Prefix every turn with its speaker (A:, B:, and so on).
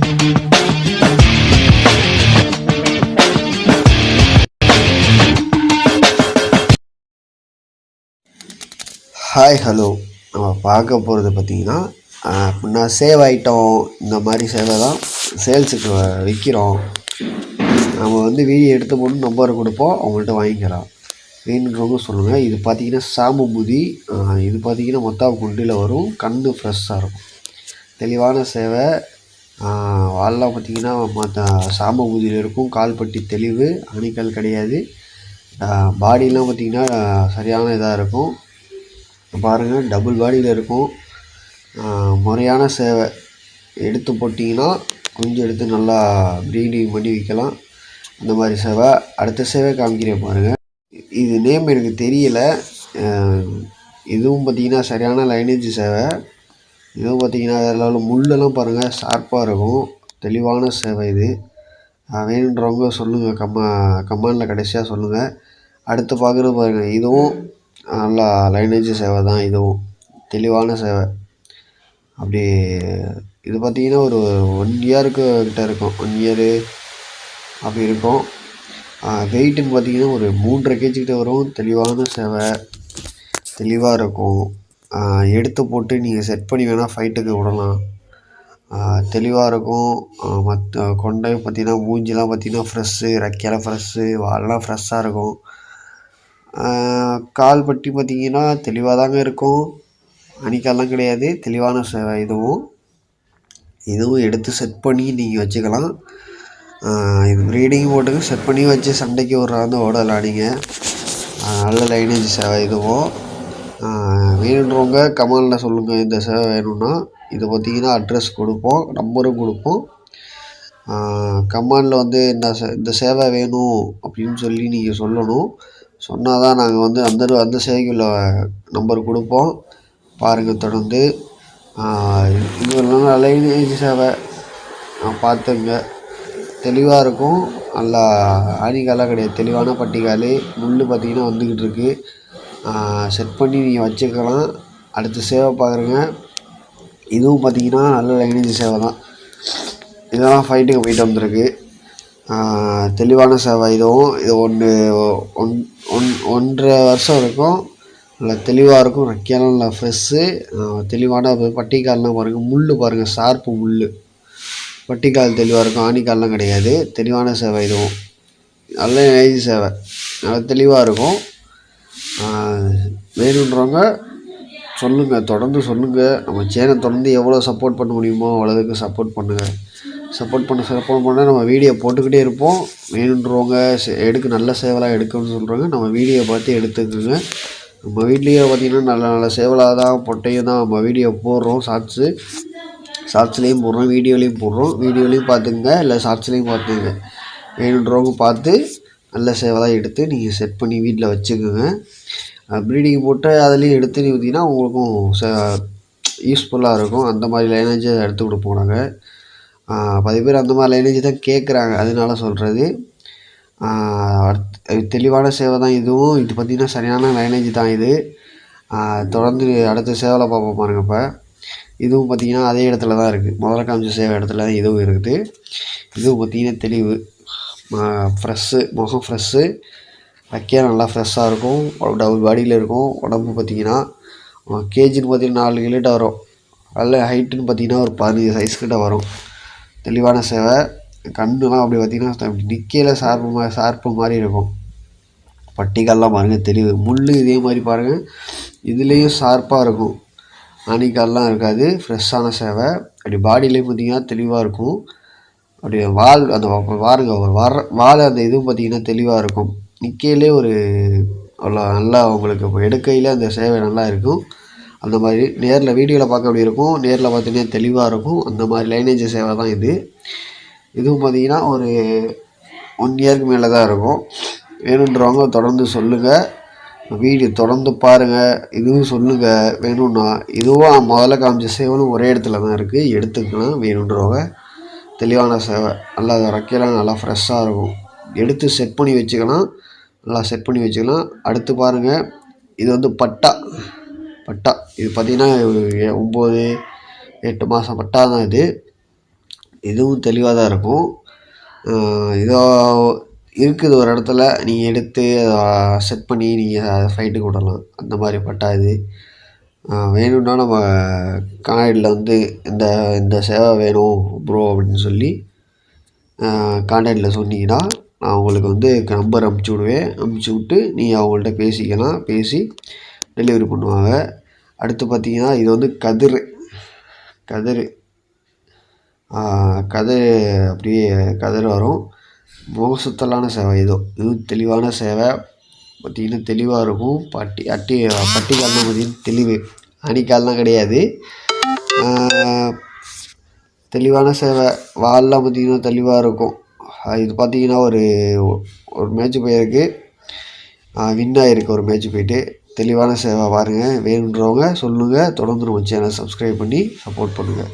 A: Hi hello. நம்ம பார்க்க போகிறது பார்த்திங்கன்னா அப்படின்னா சேவ் ஐட்டம் இந்த மாதிரி சேவை தான் சேல்ஸுக்கு விற்கிறோம். நம்ம வந்து வீடியோ எடுத்து போட்டு நம்பர் கொடுப்போம், அவங்கள்ட்ட வாங்கிக்கலாம். வேணுன்றவங்க சொல்லுங்கள். இது பார்த்திங்கன்னா சாம்புமுதி. இது பார்த்திங்கன்னா மொத்தம் குண்டில் வரும். கண் ஃப்ரெஷ்ஷாக இருக்கும், தெளிவான சேவை. வால்லாம் பார்த்திங்கன்னா மற்ற சாம்புமுதியில் இருக்கும். கால்பட்டி தெளிவு, அணிக்கல் கிடையாது. பாடிலாம் பார்த்திங்கன்னா சரியான இதாக இருக்கும். பாருங்கள், டபுள் பாடியில் இருக்கும். முறையான சேவை. எடுத்து போட்டிங்கன்னா கொஞ்சம் எடுத்து நல்லா ப்ரீடிங் பண்ணி விற்கலாம். அந்த மாதிரி சேவை. அடுத்த சேவை காமிக்கிறேன் பாருங்கள். இது நேம் எனக்கு தெரியல. இதுவும் பார்த்திங்கன்னா சரியான லைனேஜ் சேவை. இதுவும் பார்த்திங்கன்னா அதில் முள்ளெல்லாம் பாருங்கள் ஷார்ப்பாக இருக்கும். தெளிவான சேவை இது. வேணுன்றவங்க சொல்லுங்கள், கமெண்டில் கடைசியாக சொல்லுங்கள். அடுத்து பார்க்குறது பாருங்கள். இதுவும் நல்லா லைனேஜ் சேவை தான். இதுவும் தெளிவான சேவை. அப்படி இது பார்த்திங்கன்னா ஒரு 1 இயருக்கு கிட்ட இருக்கும். 1 இயரு அப்படி இருக்கும். வெயிட்டுன்னு பார்த்திங்கன்னா ஒரு 3.5 kg கிட்ட வரும். தெளிவான சேவை, தெளிவாக இருக்கும். எடுத்து போட்டு நீங்கள் செட் பண்ணி வேணால் ஃபைட்டுக்கு விடலாம். தெளிவாக இருக்கும். மற்ற கொண்டை பார்த்திங்கன்னா மூஞ்சிலாம் பார்த்திங்கன்னா ஃப்ரெஷ்ஷு, ரெக்கையெல்லாம் ஃப்ரெஷ்ஷு, வாலெல்லாம் ஃப்ரெஷ்ஷாக இருக்கும். கால் பட்டி பார்த்திங்கன்னா தெளிவாக தாங்க இருக்கும். அணிக்காலாம் கிடையாது. தெளிவான சேவை. இதுவும் எடுத்து செட் பண்ணி நீங்கள் வச்சுக்கலாம். இது ப்ரீடிங் போட்டுக்கு செட் பண்ணி வச்சு சண்டைக்கு விட்றாந்து ஓடலாடிங்க. நல்ல லைனேஜ் சேவை. இதுவும் வேணுன்றவங்க கமெண்டில் சொல்லுங்கள். இந்த சேவை வேணும்னா இது பார்த்திங்கன்னா அட்ரஸ் கொடுப்போம், நம்பரும் கொடுப்போம். கமெண்டில் வந்து இந்த சேவை வேணும் அப்படின்னு சொல்லி நீங்கள் சொல்லணும். சொன்னால் தான் நாங்கள் வந்து அந்த சேவைக்குள்ள நம்பர் கொடுப்போம். பாருங்கள் தொடர்ந்து. இது லைனேஜ் சேவை. பார்த்துங்க, தெளிவாக இருக்கும். நல்லா ஆணிக்காலாம் கிடையாது. தெளிவான பட்டிக்கால். முள் பார்த்திங்கன்னா வந்துக்கிட்டு இருக்குது. செட் பண்ணி நீங்கள் வச்சுக்கலாம். அடுத்த சேவை பார்க்குறேங்க. இதுவும் பார்த்திங்கன்னா நல்ல லைனேஜ் சேவை தான். இதெல்லாம் ஃபைட்டுக்கு போயிட்டு வந்திருக்கு. தெளிவான சேவை. இதுவும் இது 1.5 வருஷம் இருக்கும். நல்லா தெளிவாக இருக்கும். ரெக்கையெல்லாம் நல்லா ஃப்ரெஷ்ஷு. தெளிவான பட்டிக்கால்லாம் பாருங்கள். முள் பாருங்கள், ஷார்ப்பு முள். பட்டிக்கால் தெளிவாக இருக்கும். ஆணிக்கால்லாம் கிடையாது. தெளிவான சேவை. இதுவும் நல்ல லைனேஜ் சேவை. நல்லா தெளிவாக இருக்கும். வேணுன்றவங்க சொல்லுங்கள், தொடர்ந்து சொல்லுங்கள். நம்ம சேனல் தொடர்ந்து எவ்வளோ சப்போர்ட் பண்ண முடியுமோ அவ்வளோதுக்கு சப்போர்ட் பண்ணுங்கள். சப்போர்ட் பண்ண நம்ம வீடியோ போட்டுக்கிட்டே இருப்போம். வேணுன்றவங்க நல்ல சேவலாக எடுக்கணும்னு சொல்கிறவங்க நம்ம வீடியோ பார்த்து எடுத்துக்கோங்க. நம்ம வீட்லேயே பார்த்திங்கன்னா நல்ல சேவலாக தான் பொட்டையும் தான் நம்ம வீடியோ போடுறோம். ஷார்ட்ஸ்லேயும் போடுறோம், வீடியோலேயும் போடுறோம். வீடியோலேயும் பார்த்துங்க, இல்லை ஷார்ட்ஸ்லேயும் பார்த்துங்க. வேணுன்றவங்க பார்த்து நல்ல சேவலாக எடுத்து நீங்கள் செட் பண்ணி வீட்டில் வச்சுக்கோங்க. ப்ரீடிங் போட்டு அதுலேயும் எடுத்து பார்த்திங்கன்னா உங்களுக்கும் யூஸ்ஃபுல்லாக இருக்கும். அந்த மாதிரி லைனேஜை எடுத்து கொடுப்போம் நாங்கள். பாதி பேர் அந்த மாதிரி லைனேஜ் தான் கேட்குறாங்க, அதனால சொல்கிறது. தெளிவான சேவை தான் இதுவும். இது பார்த்திங்கன்னா சரியான லைனேஜ் தான் இது. தொடர்ந்து அடுத்த சேவையில் பார்ப்போம் பாருங்கள். இப்போ இதுவும் பார்த்திங்கன்னா அதே இடத்துல தான் இருக்குது. முதல்ல காமிச்ச சேவை இடத்துல தான் இதுவும் இருக்குது. இதுவும் பார்த்திங்கன்னா தெளிவு, ஃப்ரெஷ்ஷு, முகம் ஃப்ரெஷ்ஷு, வைக்க நல்லா ஃப்ரெஷ்ஷாக இருக்கும். டபுள் பாடியில் இருக்கும். உடம்பு பார்த்திங்கன்னா கேஜின்னு பார்த்திங்கன்னா 4 கிலோ வரும். அதில் ஹைட்டுன்னு பார்த்திங்கன்னா ஒரு 15 சைஸ் கிட்ட வரும். தெளிவான சேவை. கண்ணுலாம் அப்படி பார்த்திங்கன்னா நிற்கையில் ஷார்ப்பு மாதிரி இருக்கும். பட்டிக்கால்லாம் பாருங்கள் தெளிவு. முள் இதே மாதிரி பாருங்கள், இதுலேயும் ஷார்ப்பாக இருக்கும். ஆணிக்கால்லாம் இருக்காது. ஃப்ரெஷ்ஷான சேவை. அப்படி பாடியிலையும் பார்த்திங்கன்னா தெளிவாக இருக்கும். அப்படி வால் அந்த வால் அந்த இதுவும் பார்த்திங்கன்னா தெளிவாக இருக்கும். நிற்கையிலே ஒரு நல்லா உங்களுக்கு எடுக்கையில் அந்த சேவை நல்லா இருக்கும். அந்த மாதிரி நேரில் வீடியோவில் பார்க்க அப்படி இருக்கும், நேரில் பார்த்தீங்கன்னா தெளிவாக இருக்கும். அந்த மாதிரி லைனேஜ் சேவை தான் இது. இதுவும் பார்த்திங்கன்னா ஒரு 1 இயருக்கு மேலே தான் இருக்கும். வேணுன்றவங்க தொடர்ந்து சொல்லுங்கள். வீடியோ தொடர்ந்து பாருங்கள். இதுவும் சொல்லுங்கள் வேணும்னா. இதுவும் முதல்ல காமிச்ச சேவலும் ஒரே இடத்துல தான் இருக்குது, எடுத்துக்கலாம். வேணுன்றவங்க தெளிவான சேவை. நல்லா ரெக்கையெல்லாம் நல்லா ஃப்ரெஷ்ஷாக இருக்கும். எடுத்து செட் பண்ணி வச்சுக்கலாம். நல்லா செட் பண்ணி வச்சுக்கலாம். அடுத்து பாருங்கள். இது வந்து பட்டா. இது பார்த்திங்கன்னா 9-8 மாதம் பட்டா தான் இது. இதுவும் தெளிவாக தான் இருக்கும். இதோ இருக்குது ஒரு இடத்துல நீங்கள் எடுத்து செட் பண்ணி நீங்கள் ஃபைட்டுக்கு விடலாம். அந்த மாதிரி பட்டா வேணும்னா நம்ம கான்டாக்டில் வந்து இந்த இந்த சேவை வேணும் ப்ரோ அப்படின்னு சொல்லி கான்டாக்டில் சொன்னீங்கன்னா நான் உங்களுக்கு வந்து நம்பர் அமுச்சு விடுவேன். அமுச்சு விட்டு நீங்கள் அவங்கள்ட்ட பேசிக்கலாம். பேசி டெலிவரி பண்ணுவாங்க. அடுத்து பார்த்தீங்கன்னா இது வந்து கதிர் அப்படியே கதிர் வரும். மோசத்தலான சேவை இதுவும் தெளிவான சேவை. பார்த்திங்கன்னா தெளிவாக இருக்கும். பட்டிக்கால்லாம் பார்த்திங்கன்னா தெளிவு, அணிக்கால்லாம் கிடையாது. தெளிவான சேவை. வால்லாம் பார்த்திங்கன்னா தெளிவாக இருக்கும். இது பார்த்திங்கன்னா ஒரு மேட்ச்சு போயிருக்கு, வின் ஆகிருக்கு ஒரு மேட்ச்சு போயிட்டு. தெளிவான சேவை பாருங்கள். வேணுன்றவங்க சொல்லுங்கள். தொடர்ந்து நம்ம சேனலை சப்ஸ்கிரைப் பண்ணி சப்போர்ட் பண்ணுங்கள்.